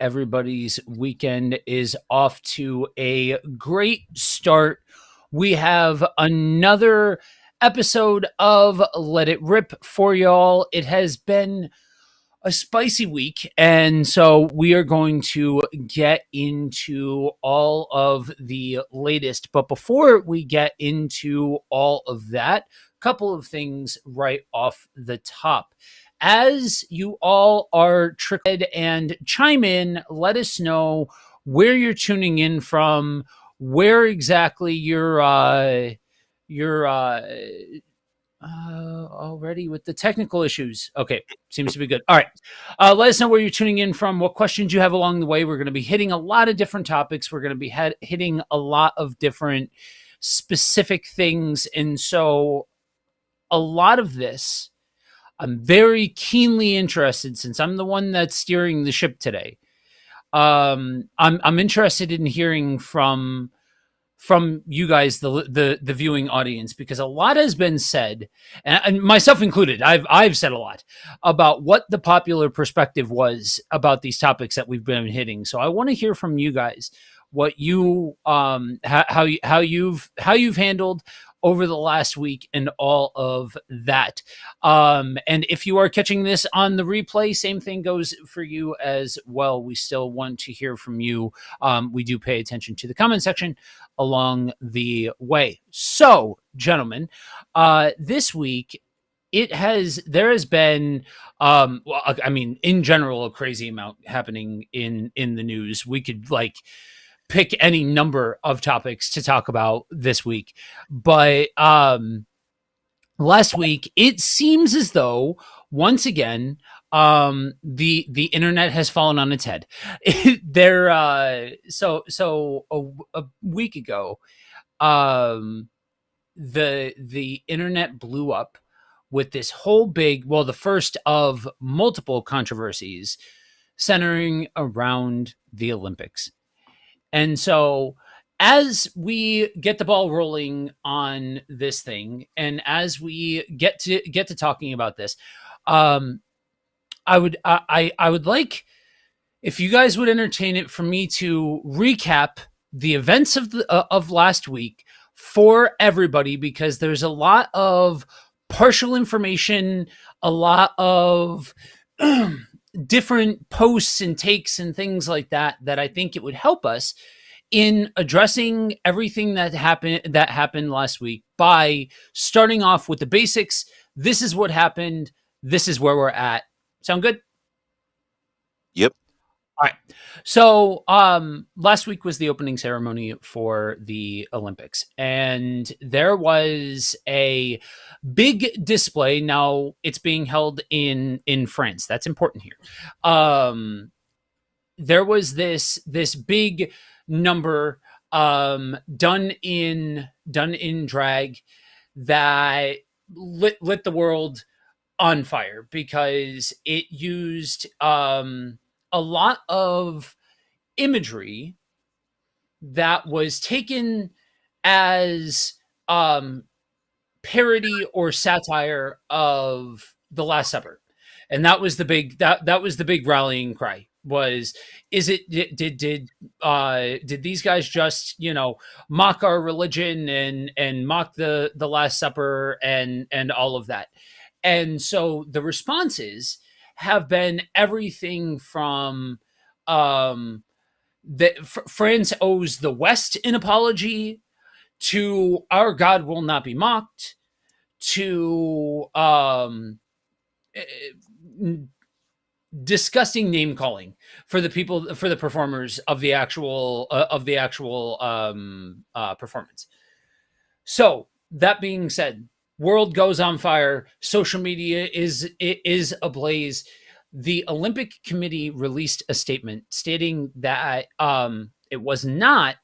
everybody's weekend is off to a great start. We have another episode of Let It Rip for y'all. It has been a spicy week, and so we are going to get into all of the latest. But before we get into all of that, a couple of things right off the top. As you all are trickled and chime in, let us know where you're tuning in from, where exactly you're already with the technical issues. Okay, seems to be good. All right. Let us know where you're tuning in from, what questions you have along the way. We're going to be hitting a lot of different topics. We're going to be hitting a lot of different specific things. And so, a lot of this, I'm very keenly interested since I'm the one that's steering the ship today. I'm interested in hearing from you guys, the viewing audience, because a lot has been said, and myself included. I've said a lot about what the popular perspective was about these topics that we've been hitting. So I want to hear from you guys what you how you've handled over the last week and all of that. And if you are catching this on the replay, same thing goes for you as well. We still want to hear from you. We do pay attention to the comment section along the way. So, gentlemen, this week there has been well, I mean, in general, a crazy amount happening in the news. We could pick any number of topics to talk about this week, but last week it seems as though once again the internet has fallen on its head. A week ago, the internet blew up with this whole the first of multiple controversies centering around the Olympics. And so, as we get the ball rolling on this thing, and as we get to talking about this, I would like if you guys would entertain it for me to recap the events of last week for everybody, because there's a lot of partial information, a lot of different posts and takes and things like that I think it would help us in addressing everything that happened last week by starting off with the basics. This is what happened. This is where we're at. Sound good? Yep. All right. So last week was the opening ceremony for the Olympics, and there was a big display. Now it's being held in France. That's important here. There was this big number done in drag that lit the world on fire, because it used a lot of imagery that was taken as parody or satire of the Last Supper. And that was the big rallying cry. Did these guys just mock our religion and mock the Last Supper and all of that? And so the responses have been everything from France owes the West an apology, to our God will not be mocked, to disgusting name calling for the performers of the actual performance. So that being said, world goes on fire. Social media is ablaze. The Olympic Committee released a statement stating that it was not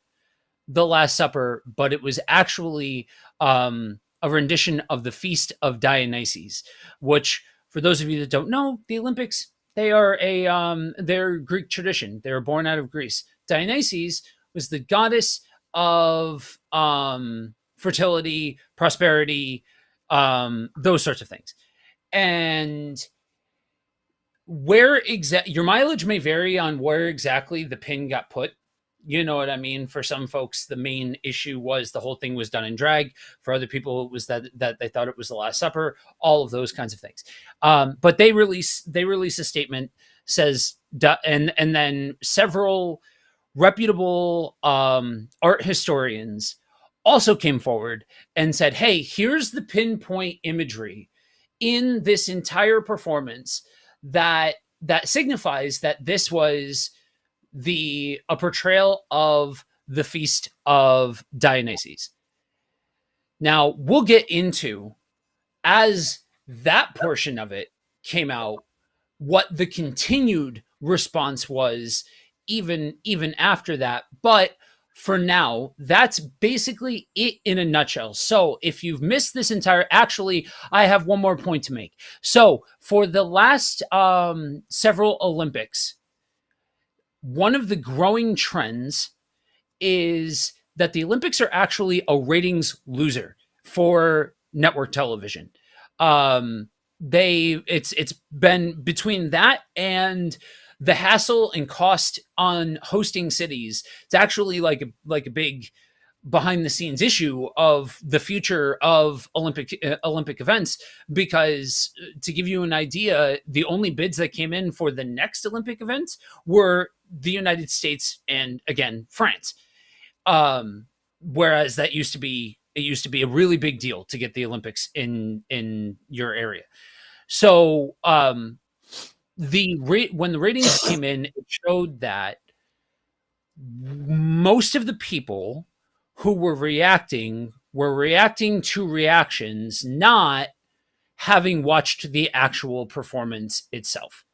the Last Supper, but it was actually a rendition of the Feast of Dionysus, which, for those of you that don't know, the Olympics, they're Greek tradition. They were born out of Greece. Dionysus was the goddess of fertility, prosperity, those sorts of things. And your mileage may vary on where exactly the pin got put. You know what I mean? For some folks, the main issue was the whole thing was done in drag. For other people, it was that they thought it was the Last Supper. All of those kinds of things. But they release a statement says, and then several reputable art historians also came forward and said, "Hey, here's the pinpoint imagery in this entire performance that signifies that this was the a portrayal of the feast of Dionysus." Now we'll get into, as that portion of it came out, what the continued response was even after that. But for now, that's basically it in a nutshell. So if you've missed this entire, actually, I have one more point to make. So for the last several Olympics, one of the growing trends is that the Olympics are actually a ratings loser for network television. It's been between that and the hassle and cost on hosting cities. It's actually like a big behind the scenes issue of the future of Olympic events, because to give you an idea, the only bids that came in for the next Olympic events were the United States and, again, France. Whereas that used to be a really big deal to get the Olympics in your area. So when the ratings came in, it showed that most of the people who were reacting to reactions, not having watched the actual performance itself.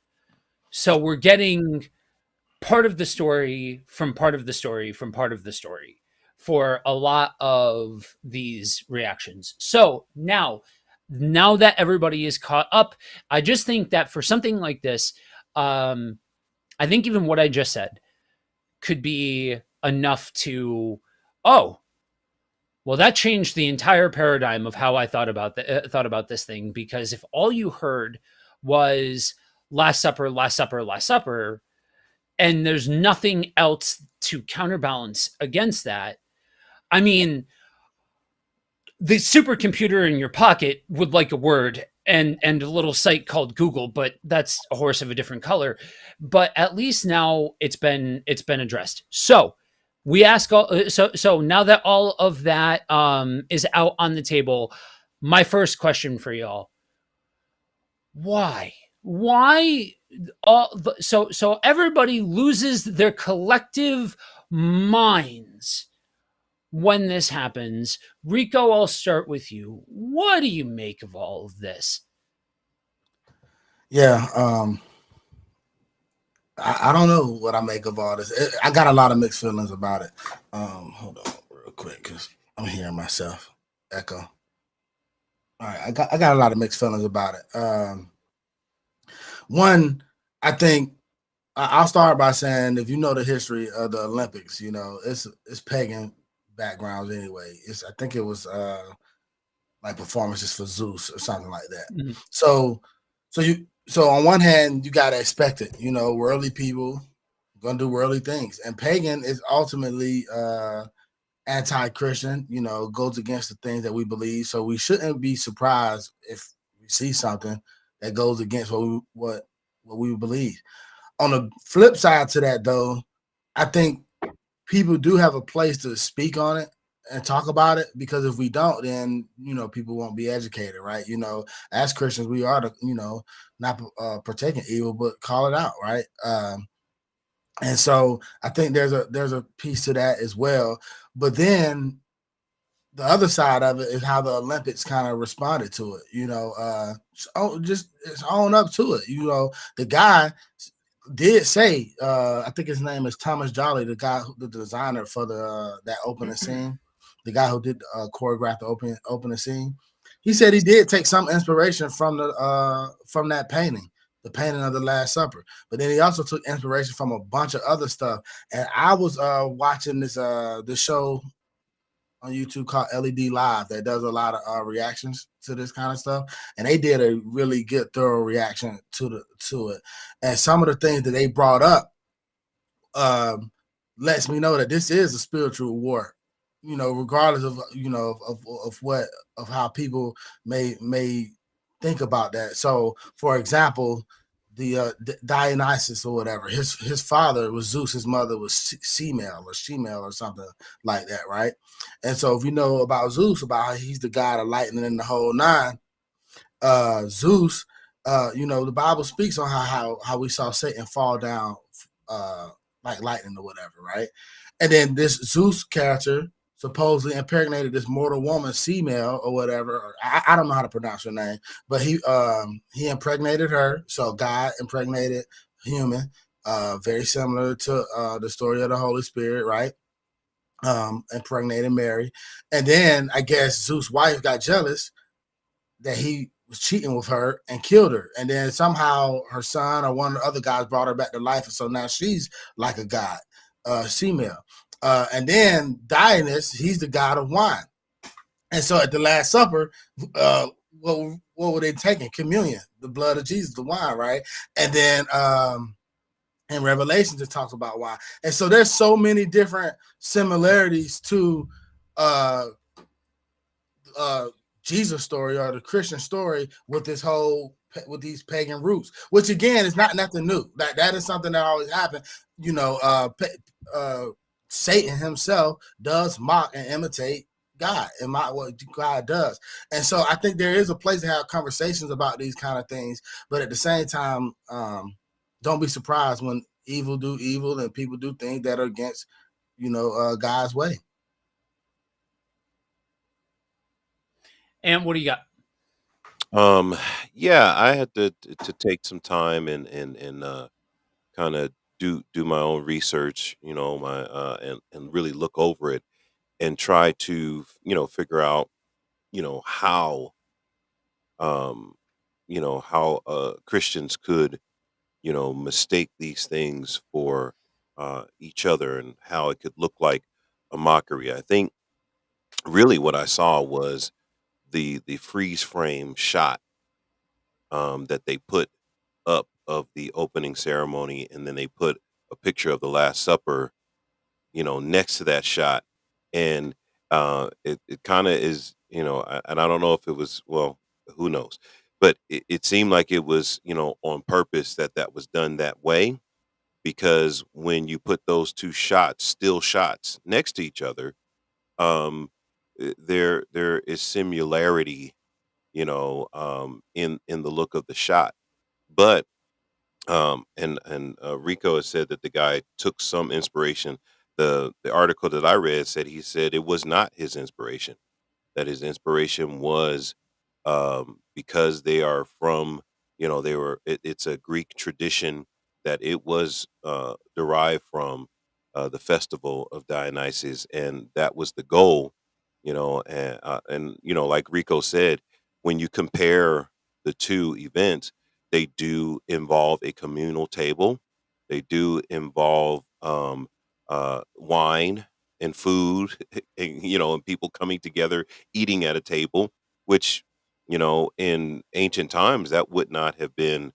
So we're getting part of the story from part of the story from part of the story for a lot of these reactions. So now that everybody is caught up, I just think that for something like this, I think even what I just said could be enough to, oh, well, that changed the entire paradigm of how I thought about this thing. Because if all you heard was Last Supper, Last Supper, Last Supper, and there's nothing else to counterbalance against that, I mean, the supercomputer in your pocket would like a word and a little site called Google, but that's a horse of a different color. But at least now it's been addressed. So we ask all so now that all of that is out on the table, my first question for y'all: why so everybody loses their collective minds when this happens? Rico, I'll start with you. What do you make of all of this? Yeah, I don't know what I make of all this. I got a lot of mixed feelings about it. Hold on real quick because I'm hearing myself echo. All right, I got a lot of mixed feelings about it. One, I think I'll start by saying, if you know the history of the Olympics, you know it's pagan backgrounds anyway. I think it was like performances for Zeus or something like that. Mhm. So so on one hand you gotta expect it. You know, worldly people gonna do worldly things, and pagan is ultimately anti-Christian. You know, goes against the things that we believe. So we shouldn't be surprised if we see something that goes against what we believe. On the flip side to that, though, I think people do have a place to speak on it and talk about it, because if we don't, then people won't be educated, right? As Christians, we are to not partaking evil, but call it out, right? And so I think there's a piece to that as well. But then the other side of it is how the Olympics kind of responded to it. Just it's own up to it. The guy did say, I think his name is Thomas Jolly, the designer for the that opening scene, the guy who did choreograph the opening scene. He said he did take some inspiration from that painting, the painting of the Last Supper, but then he also took inspiration from a bunch of other stuff. And I was watching this show on YouTube called LED Live that does a lot of reactions to this kind of stuff, and they did a really good, thorough reaction to it. And some of the things that they brought up lets me know that this is a spiritual war. You know, regardless of of what of how people may think about that. So, for example, the Dionysus or whatever, his father was Zeus, his mother was female or shemale or something like that, right? And so, if you know about Zeus, about how he's the god of lightning and the whole nine, Zeus, the Bible speaks on how we saw Satan fall down uh, like lightning or whatever, right? And then this Zeus character supposedly impregnated this mortal woman, female or whatever. I don't know how to pronounce her name, but he impregnated her. So God impregnated human, very similar to the story of the Holy Spirit, right? Impregnated Mary, and then I guess Zeus' wife got jealous that he was cheating with her and killed her. And then somehow her son or one of the other guys brought her back to life. And so now she's like a god, female. And then Dionysus, he's the god of wine. And so at the Last Supper, what were they taking? Communion, the blood of Jesus, the wine, right? And then in Revelation, it talks about wine. And so there's so many different similarities to Jesus story or the Christian story with these pagan roots, which again is not nothing new. That is something that always happened. Satan himself does mock and imitate God and mock what God does. And so I think there is a place to have conversations about these kind of things, but at the same time, don't be surprised when evil do evil and people do things that are against, God's way. And what do you got? Um, yeah, I had to take some time and kind of do my own research, my and really look over it and try to figure out how um how Christians could mistake these things for each other and how it could look like a mockery. I think really what I saw was the freeze frame shot that they put up of the opening ceremony, and then they put a picture of the Last Supper, next to that shot, and it kind of is, and I don't know if it was, well, who knows, but it seemed like it was, on purpose that that was done that way, because when you put those two shots, still shots, next to each other, um, there is similarity, in the look of the shot, but and Rico has said that the guy took some inspiration. The article that I read said he said it was not his inspiration, that his inspiration was because they are from, it's a Greek tradition, that it was derived from the festival of Dionysus, and that was the goal, and like Rico said, when you compare the two events, they do involve a communal table, they do involve wine and food, and people coming together eating at a table, which, in ancient times, that would not have been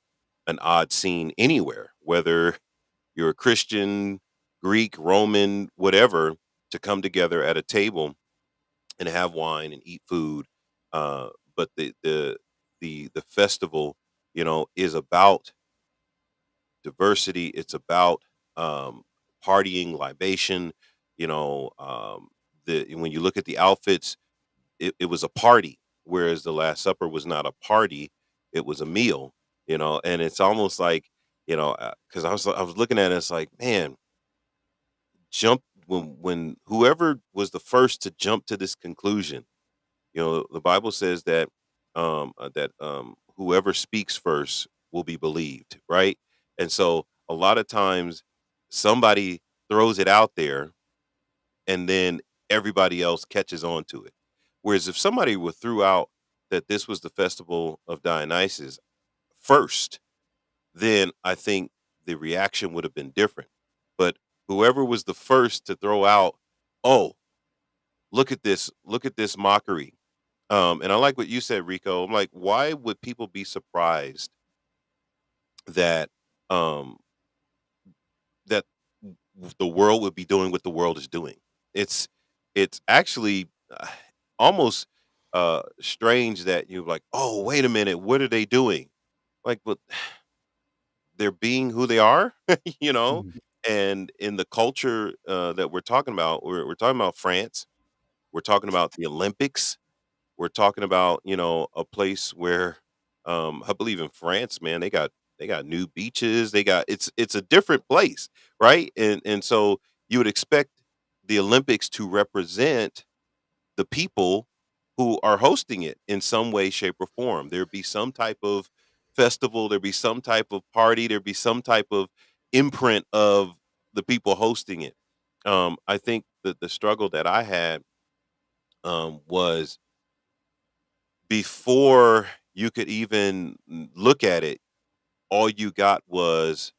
an odd scene anywhere, whether you're a Christian, Greek, Roman, whatever, to come together at a table and have wine and eat food. But the festival, is about diversity. It's about partying, libation. When you look at the outfits, it was a party, whereas the Last Supper was not a party; it was a meal. And it's almost like, because I was looking at it, it's like, man, jump when whoever was the first to jump to this conclusion. The Bible says that whoever speaks first will be believed, right? And so a lot of times somebody throws it out there, and then everybody else catches on to it. Whereas if somebody were threw out that this was the festival of Dionysus first, then I think the reaction would have been different. But whoever was the first to throw out, oh, look at this mockery. And I like what you said, Rico. I'm like, why would people be surprised that um that the world would be doing what the world is doing? It's it's actually almost strange that you're like, oh, wait a minute, what are they doing? Like, but they're being who they are, you know. Mhm. And in the culture that we're talking about, we're talking about France. We're talking about the Olympics. We're talking about, a place where, I believe in France, man, they got new beaches. They got it's a different place, right? And so you would expect the Olympics to represent the people who are hosting it in some way, shape, or form. There'd be some type of festival, there'd be some type of party, there'd be some type of imprint of the people hosting it. I think that the struggle that I had was before you could even look at it, all you got was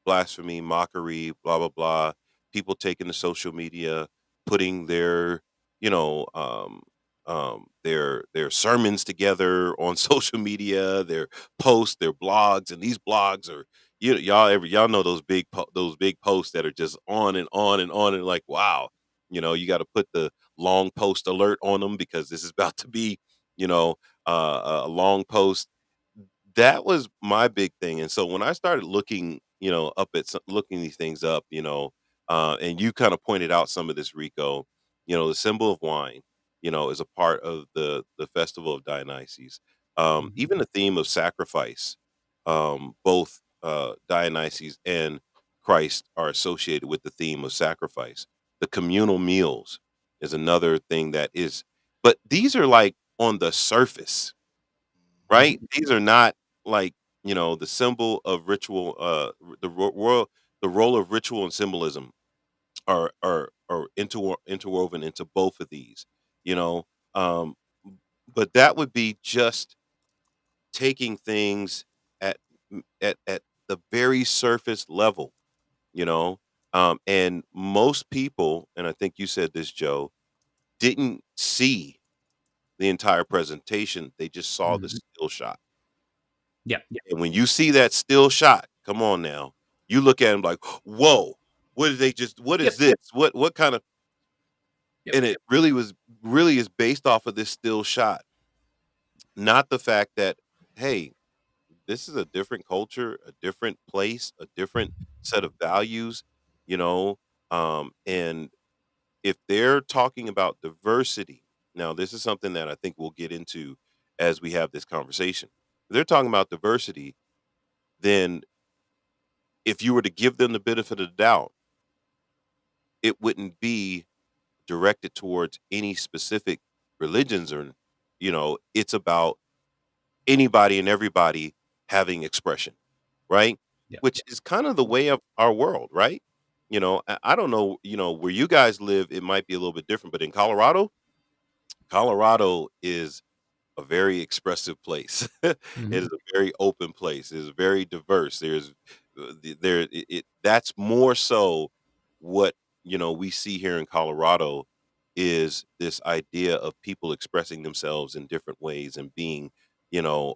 blasphemy, mockery, blah blah blah. People taking to social media, putting their, their sermons together on social media, their posts, their blogs, and these blogs are, y'all know those those big posts that are just on and on and on, and like, wow, you got to put the long post alert on them because this is about to be, you know a long post. That was my big thing. And so when I started looking, up at looking these things up, and you kind of pointed out some of this, Rico, the symbol of wine, is a part of the festival of Dionysus. Mhm. Even the theme of sacrifice, both Dionysus and Christ are associated with the theme of sacrifice. The communal meals is another thing that is, but these are like on the surface, right? These are not like, the symbol of ritual, the role of ritual and symbolism are interwoven into both of these, you know. Um, but that would be just taking things at at the very surface level, you know. And most people, and I think you said this, Joe, didn't see the entire presentation. They just saw the Mhm. still shot. Yep. And when you see that still shot, come on now, you look at him like, "Whoa, what did they just? What is Yep. this? What kind of?" Yep. And it really is based off of this still shot, not the fact that, hey, this is a different culture, a different place, a different set of values, you know. And if they're talking about diversity, now this is something that I think we'll get into as we have this conversation. If they're talking about diversity, then if you were to give them the benefit of the doubt, it wouldn't be directed towards any specific religions, or, it's about anybody and everybody having expression, right? Yep. Which is kind of the way of our world, right? I don't know, where you guys live, it might be a little bit different, but in Colorado is a very expressive place. It Mhm. is a very open place. It is very diverse. There's there it that's more so what, we see here in Colorado is this idea of people expressing themselves in different ways and being,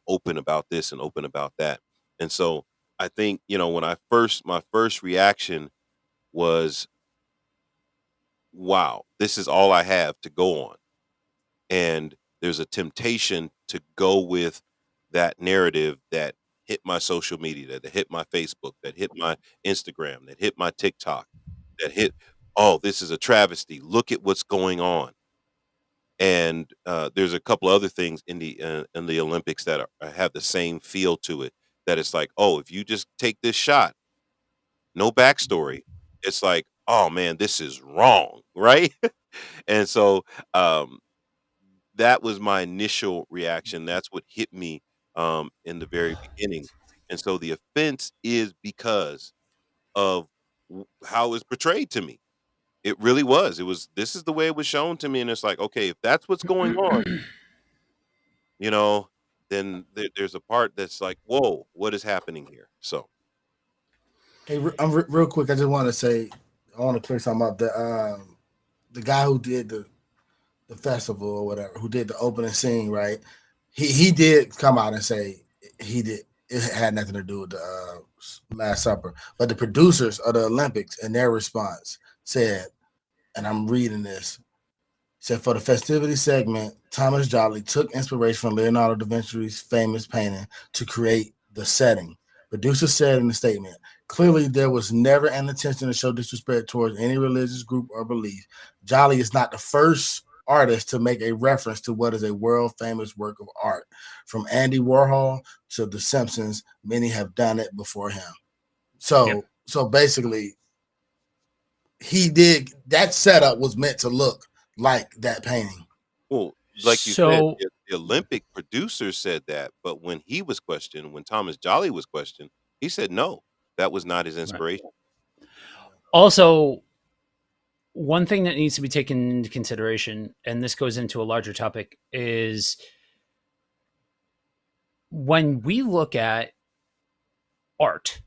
open about this and open about that. And so I think, when my first reaction was, wow, this is all I have to go on. And there's a temptation to go with that narrative that hit my social media, that hit my Facebook, that hit my Instagram, that hit my TikTok, that hit, oh, this is a travesty. Look at what's going on. And there's a couple other things in the Olympics that have the same feel to it. That it's like, oh, if you just take this shot, no backstory, it's like, oh man, this is wrong, right? And so um, that was my initial reaction. That's what hit me, in the very beginning. And so the offense is because of how it was portrayed to me. It really was. It was, this is the way it was shown to me. And it's like, okay, if that's what's going on, you know, then there's a part that's like, whoa, what is happening here? So, Hey, real quick, I just want to say, I want to clear something up. The guy who did the festival or whatever, who did the opening scene, right? He did come out and say he did. It had nothing to do with the Last Supper, but the producers of the Olympics, in their response, said, and I'm reading this. Said for the festivity segment, Thomas Jolly took inspiration from Leonardo da Vinci's famous painting to create the setting. Producers said in the statement, clearly there was never an intention to show disrespect towards any religious group or belief. Jolly is not the first artist to make a reference to what is a world famous work of art. From Andy Warhol to The Simpsons, many have done it before him. Yep. So basically, he did that setup was meant to look like that painting. Well, like you said, So the Olympic producer said that, but when he was questioned, when Thomas Jolly was questioned, he said no, that was not his right. inspiration. Also, one thing that needs to be taken into consideration, and this goes into a larger topic, is when we look at art,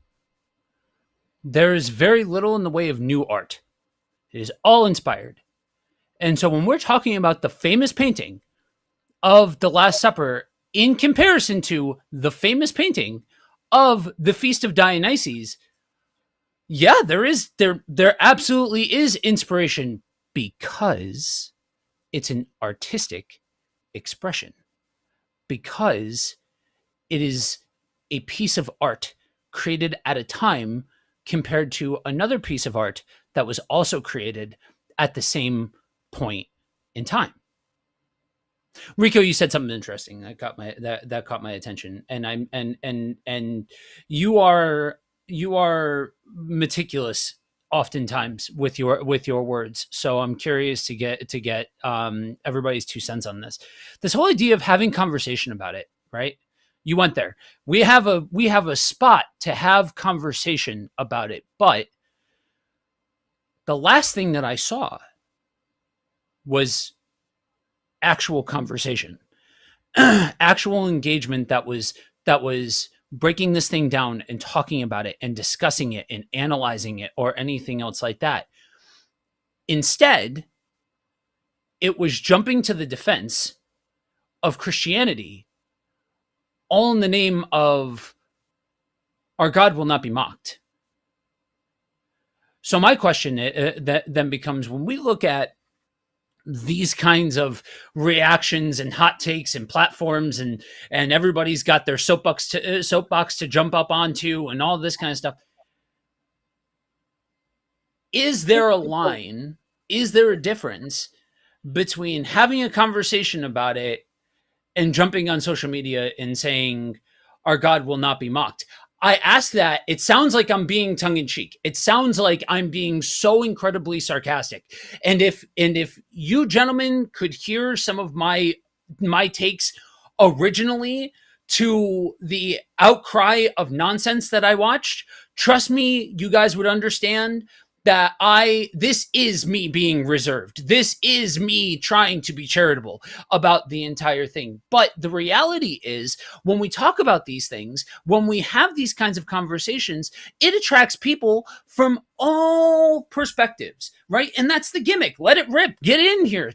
there is very little in the way of new art. It is all inspired. And so when we're talking about the famous painting of the Last Supper in comparison to the famous painting of the Feast of Dionysus, yeah, there absolutely is inspiration because it's an artistic expression, because it is a piece of art created at a time compared to another piece of art that was also created at the same point in time. Rico, you said something interesting that caught my attention, and you are meticulous oftentimes with your words. So I'm curious to get everybody's 2 cents on this. This whole idea of having conversation about it, right? You went there. We have a spot to have conversation about it, but the last thing that I saw was actual conversation, actual engagement that was breaking this thing down and talking about it and discussing it and analyzing it or anything else like that. Instead, it was jumping to the defense of Christianity, all in the name of our God will not be mocked. So my question that then becomes, when we look at these kinds of reactions and hot takes and platforms, and everybody's got their soapbox to jump up onto and all this kind of stuff, is there a line, is there a difference between having a conversation about it and jumping on social media and saying our God will not be mocked? I ask that. It sounds like I'm being tongue in cheek. It sounds like I'm being so incredibly sarcastic. And if you gentlemen could hear some of my takes originally to the outcry of nonsense that I watched, trust me, you guys would understand that this is me being reserved. This is me trying to be charitable about the entire thing. But the reality is, when we talk about these things, when we have these kinds of conversations, it attracts people from all perspectives, right? And that's the gimmick. Let it rip. Get in here.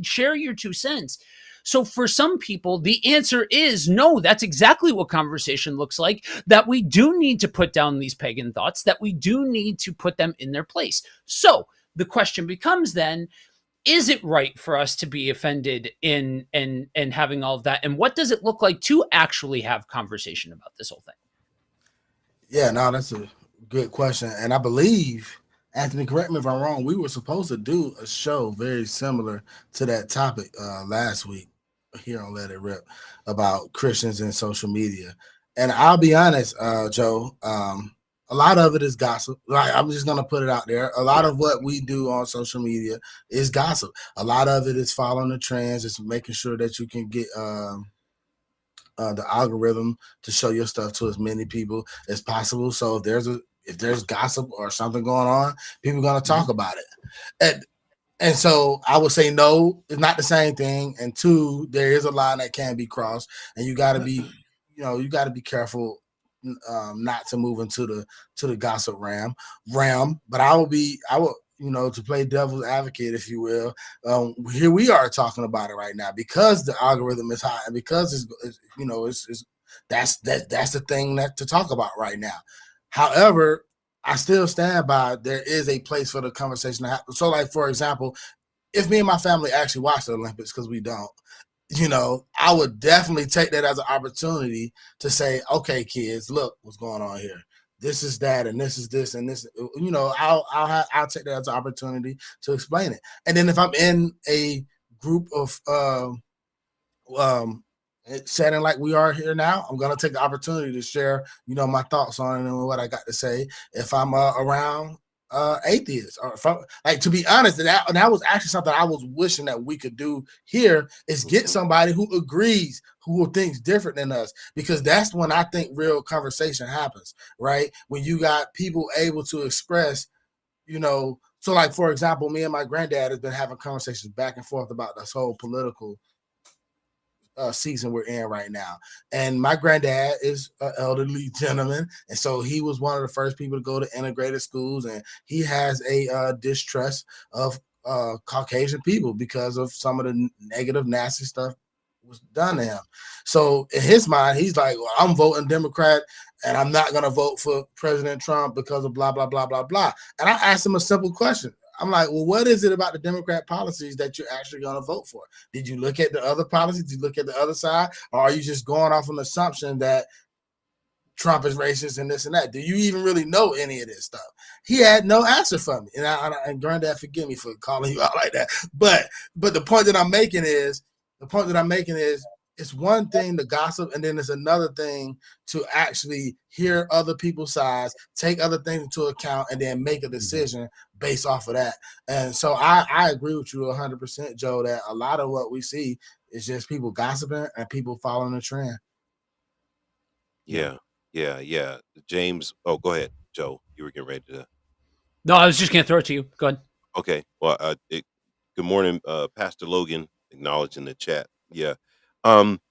Share your 2 cents. So for some people, the answer is no, that's exactly what conversation looks like, that we do need to put down these pagan thoughts, that we do need to put them in their place. So the question becomes then, is it right for us to be offended in and having all of that? And what does it look like to actually have conversation about this whole thing? Yeah, no, that's a good question. And I believe, Anthony, correct me if I'm wrong, we were supposed to do a show very similar to that topic last week here on Let It Rip about Christians and social media. And I'll be honest, Joe, a lot of it is gossip. Right? I'm just going to put it out there. A lot of what we do on social media is gossip. A lot of it is following the trends. It's making sure that you can get the algorithm to show your stuff to as many people as possible. So if there's gossip or something going on, people are going to talk about it. And so I would say no, it's not the same thing. And two, there is a line that can be crossed, and you got to be, you got to be careful not to move into the gossip realm. But I will, to play devil's advocate, if you will, here we are talking about it right now because the algorithm is high and because it's that's the thing that to talk about right now. However, I still stand by there is a place for the conversation to happen. So, like for example, if me and my family actually watch the Olympics, because we don't, I would definitely take that as an opportunity to say, okay, kids, look what's going on here. This is that, and this is this, and this. I'll take that as an opportunity to explain it. And then if I'm in a group of um setting like we are here now, I'm gonna take the opportunity to share, my thoughts on it and what I got to say. If I'm around atheists, or if I'm, like, to be honest, that was actually something I was wishing that we could do here is get Mhm. somebody who agrees, who thinks different than us, because that's when I think real conversation happens, right? When you got people able to express, so like for example, me and my granddad has been having conversations back and forth about this whole political season we're in right now. And my granddad is an elderly gentleman, and so he was one of the first people to go to integrated schools, and he has a distrust of Caucasian people because of some of the negative, nasty stuff was done to him. So in his mind, he's like, well, I'm voting Democrat, and I'm not going to vote for President Trump because of blah blah blah blah blah. And I asked him a simple question. I'm like, well, what is it about the Democrat policies that you're actually going to vote for? Did you look at the other policies? Did you look at the other side? Or are you just going off an assumption that Trump is racist and this and that? Do you even really know any of this stuff? He had no answer for me. And Granddad, forgive me for calling you out like that. But the point that I'm making is it's one thing to gossip, and then it's another thing to actually hear other people's sides, take other things into account, and then make a decision based off of that. And so I agree with you 100%, Joe, that a lot of what we see is just people gossiping and people following the trend. Yeah. Yeah. Yeah. Yeah. James. Oh, go ahead, Joe. You were getting ready to. No, I was just gonna throw it to you. Go ahead. Okay. Well, good morning, Pastor Logan. Acknowledging the chat. Yeah. Um,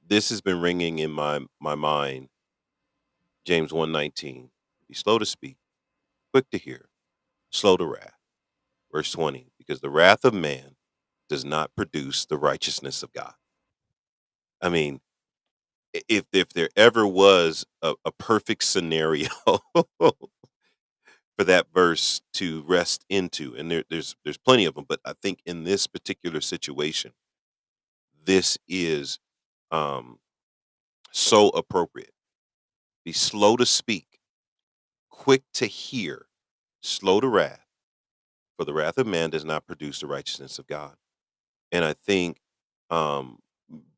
this has been ringing in my mind. James 1:19. Be slow to speak, quick to hear, slow to wrath. Verse 20. Because the wrath of man does not produce the righteousness of God. I mean, if there ever was a perfect scenario for that verse to rest into, and there's plenty of them, but I think in this particular situation, this is um, so appropriate. Be slow to speak, quick to hear, slow to wrath, for the wrath of man does not produce the righteousness of God. And I think um,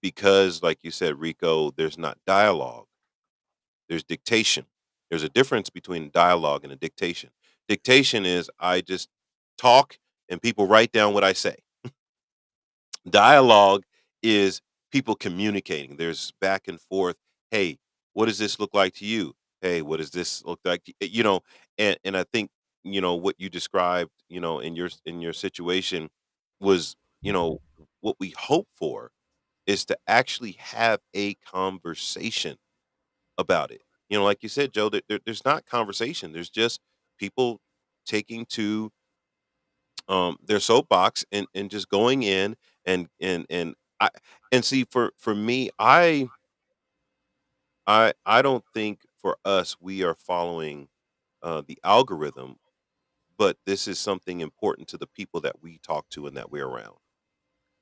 because, like you said, Rico, there's not dialogue, there's dictation. There's a difference between dialogue and a dictation. Dictation is I just talk and people write down what I say. Dialogue is people communicating. There's back and forth. Hey, what does this look like to you? Hey, what does this look like to you? And I think, what you described, in your situation was, what we hope for is to actually have a conversation about it. Like you said, Joe, there's not conversation. There's just people taking to their soapbox and just going in and I and see for me, I don't think for us we are following the algorithm, but this is something important to the people that we talk to and that we're around.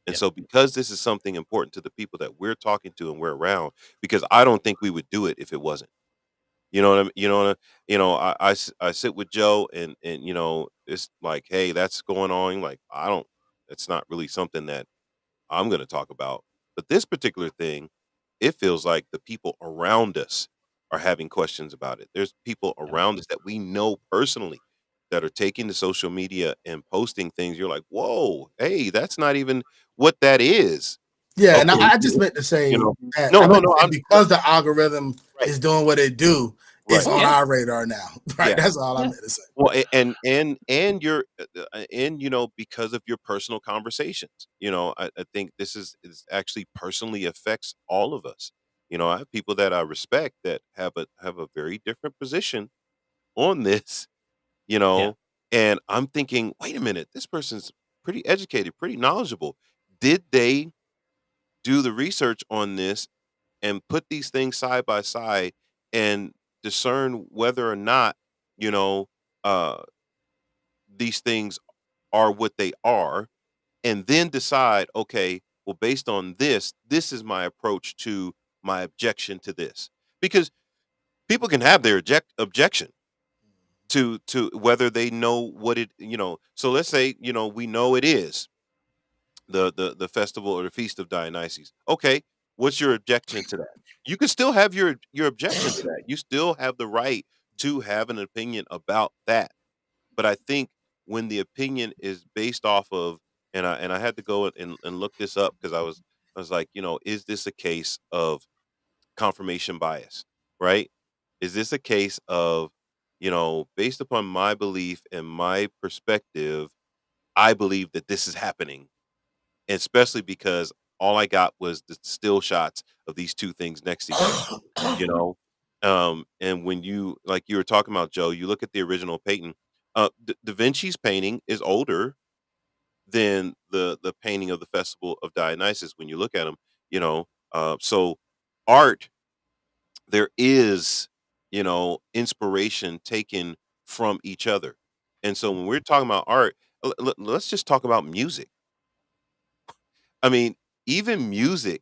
And Yeah. so because this is something important to the people that we're talking to and we're around, because I don't think we would do it if it wasn't. You know what I mean? I sit with Joe and it's like, hey, that's going on. Like, I don't. It's not really something that I'm going to talk about. But this particular thing, it feels like the people around us are having questions about it. There's people Yeah. around us that we know personally that are taking to social media and posting things. You're like, whoa, hey, that's not even what that is. Yeah, and Okay, I just meant to you say know, that no, I no, meant to no. say I'm because the algorithm right, is doing what it do, it's right. Oh on yeah. our radar now. Right. Yeah. That's all I Yeah. meant to say. Well, and you're and because of your personal conversations, I think this is actually personally affects all of us. I have people that I respect that have a very different position on this, you Yeah. know, And I'm thinking, wait a minute, this person's pretty educated, pretty knowledgeable. Did they do the research on this and put these things side by side and discern whether or not, you know, uh, these things are what they are, and then decide, okay, well, based on this, this is my approach to my objection to this. Because people can have their objection to whether they know what it. So let's say, we know it is the festival or the feast of Dionysus. Okay, what's your objection to that? You can still have your objection to that. You still have the right to have an opinion about that. But I think when the opinion is based off of, and I had to go and look this up because I was like, is this a case of confirmation bias, right? Is this a case of, based upon my belief and my perspective, I believe that this is happening, especially because all I got was the still shots of these two things next to each other, you know? And when like you were talking about, Joe, you look at the original painting. Da Vinci's painting is older than the painting of the Festival of Dionysus. When you look at them, so art, there is, inspiration taken from each other. And so when we're talking about art, let's just talk about music. I mean, even music,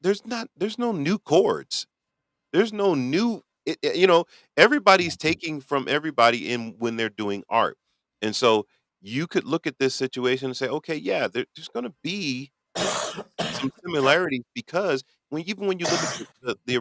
there's no new chords. There's no new everybody's taking from everybody in when they're doing art. And so you could look at this situation and say, okay, yeah, there's going to be some similarities because even when you look at the